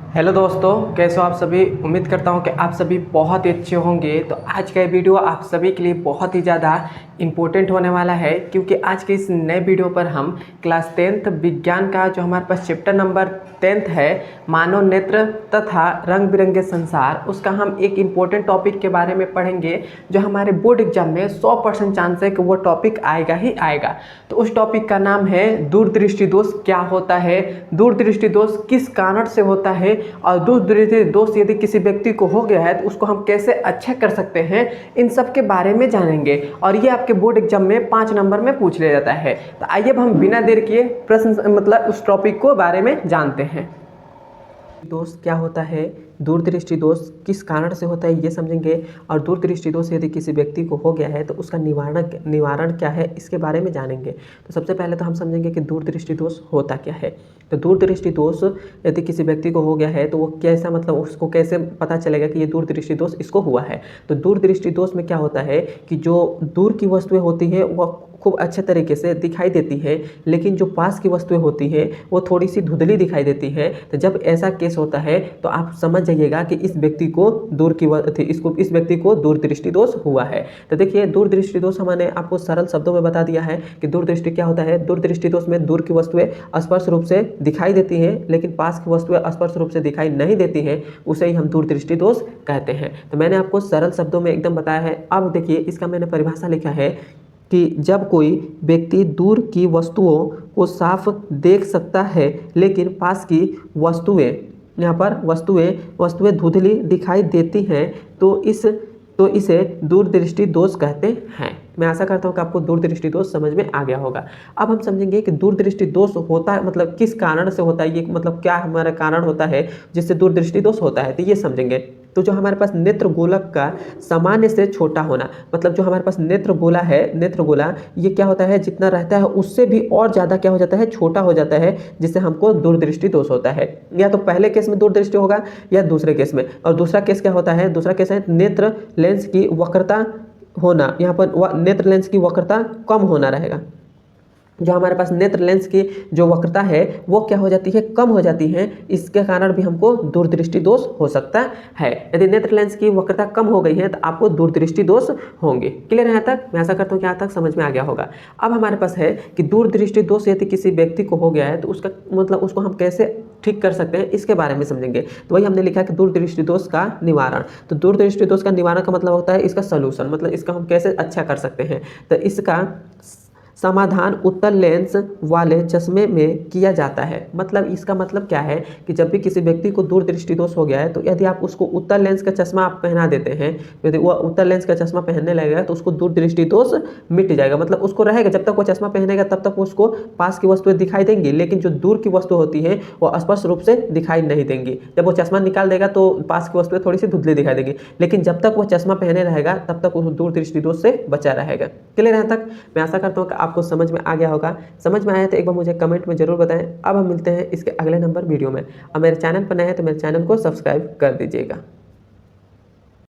Hello दोस्तों, कैसे हो आप सभी। उम्मीद करता हूं कि आप सभी बहुत ही अच्छे होंगे। तो आज का ये वीडियो आप सभी के लिए बहुत ही ज़्यादा इम्पोर्टेंट होने वाला है, क्योंकि आज के इस नए वीडियो पर हम क्लास 10th विज्ञान का जो हमारे पास चैप्टर नंबर 10th है, मानव नेत्र तथा रंग बिरंगे संसार, उसका हम एक इम्पोर्टेंट टॉपिक के बारे में पढ़ेंगे जो हमारे बोर्ड एग्जाम में 100% चांस है कि वो टॉपिक आएगा ही आएगा। तो उस टॉपिक का नाम है दूरदृष्टि दोष क्या होता है, दूरदृष्टि दोष किस कारण से होता है, और दूरदृष्टि दोष यदि किसी व्यक्ति को हो गया है तो उसको हम कैसे अच्छा कर सकते हैं, इन सब के बारे में जानेंगे। और ये आपके बोर्ड एग्जाम में 5 नंबर में पूछ लिया जाता है। तो आइए अब हम बिना देर किए प्रश्न उस टॉपिक को बारे में जानते हैं। दोष क्या होता है, दूरदृष्टि दोष किस कारण से होता है ये समझेंगे, और दूरदृष्टि दोष यदि किसी व्यक्ति को हो गया है तो उसका निवारण क्या है, इसके बारे में जानेंगे। तो सबसे पहले तो हम समझेंगे कि दूरदृष्टि दोष होता क्या है। तो दूरदृष्टि दोष यदि किसी व्यक्ति को हो गया है तो वो कैसा, उसको कैसे पता चलेगा कि ये दूरदृष्टि दोष इसको हुआ है। तो दूरदृष्टि दोष में क्या होता है कि जो दूर की वस्तुएं होती हैं वह खूब अच्छे तरीके से दिखाई देती है, लेकिन जो पास की वस्तुएं होती हैं वो थोड़ी सी धुंधली दिखाई देती है। तो जब ऐसा केस होता है तो आप समझ जाइएगा कि इस व्यक्ति को इस व्यक्ति को दूरदृष्टि दोष हुआ है। तो देखिए, दूरदृष्टि दोष मैंने आपको सरल शब्दों में बता दिया है कि दूरदृष्टि क्या होता है। दूरदृष्टि दोष में दूर की वस्तुएं स्पष्ट रूप से दिखाई देती हैं, लेकिन पास की वस्तुएं स्पष्ट रूप से दिखाई नहीं देती हैं, उसे ही हम दूरदृष्टि दोष कहते हैं। तो मैंने आपको सरल शब्दों में एकदम बताया है। अब देखिए, इसका मैंने परिभाषा लिखा है कि जब कोई व्यक्ति दूर की वस्तुओं को साफ देख सकता है, लेकिन पास की वस्तुएं, यहाँ पर वस्तुएं धुंधली दिखाई देती हैं, तो इसे दूरदृष्टि दोष कहते हैं। मैं आशा करता हूँ कि आपको दूरदृष्टि दोष समझ में आ गया होगा। अब हम समझेंगे कि दूरदृष्टि दोष होता है मतलब किस कारण से होता है, ये मतलब क्या हमारा कारण होता है जिससे दूरदृष्टि दोष होता है, तो ये समझेंगे। तो जो हमारे पास नेत्र गोलक का सामान्य से छोटा होना, मतलब जो हमारे पास नेत्र गोला है, नेत्र गोला ये क्या होता है, जितना रहता है उससे भी और ज़्यादा क्या हो जाता है, छोटा हो जाता है, जिससे हमको दूरदृष्टि दोष होता है। या तो पहले केस में दूरदृष्टि होगा या दूसरे केस में। और दूसरा केस क्या होता है, दूसरा केस है नेत्र लेंस की वक्रता होना। यहाँ पर नेत्र लेंस की वक्रता कम होना रहेगा। जो हमारे पास नेत्र लेंस की जो वक्रता है वो क्या हो जाती है, कम हो जाती है। इसके कारण भी हमको दूरदृष्टि दोष हो सकता है। यदि नेत्र लेंस की वक्रता कम हो गई है तो आपको दूरदृष्टि दोष होंगे। क्लियर है यहाँ तक? मैं आशा करता हूँ कि यहाँ तक समझ में आ गया होगा। अब हमारे पास है कि दूरदृष्टि दोष यदि किसी व्यक्ति को हो गया है तो उसका उसको हम कैसे ठीक कर सकते हैं, इसके बारे में समझेंगे। तो वही हमने लिखा कि दूरदृष्टि दोष का निवारण। तो दूरदृष्टि दोष का निवारण का मतलब होता है इसका सलूशन, मतलब इसका हम कैसे अच्छा कर सकते हैं। तो इसका समाधान उत्तल लेंस वाले चश्मे में किया जाता है। मतलब इसका मतलब क्या है कि जब भी किसी व्यक्ति को दूरदृष्टि दोष हो गया है तो यदि आप उसको उत्तल लेंस का चश्मा आप पहना देते हैं, यदि वह उत्तल लेंस का चश्मा पहनने लगेगा तो उसको दूरदृष्टि दोष मिट जाएगा। मतलब उसको रहेगा, जब तक वो चश्मा पहनेगा तब तक उसको पास की वस्तुएं दिखाई देंगी, लेकिन जो दूर की वस्तु होती है वो स्पष्ट रूप से दिखाई नहीं देंगी। जब वो चश्मा निकाल देगा तो पास की वस्तुएं थोड़ी सी धुंधली दिखाई देंगी, लेकिन जब तक वो चश्मा पहने रहेगा तब तक वो दूरदृष्टि दोष से बचा रहेगा। क्लियर है तक? मैं आशा करता हूँ कि आपको समझ में आ गया होगा। समझ में आया तो एक बार मुझे कमेंट में जरूर बताएं। अब हम मिलते हैं इसके अगले नंबर वीडियो में। और मेरे चैनल पर नए हैं तो मेरे चैनल को सब्सक्राइब कर दीजिएगा।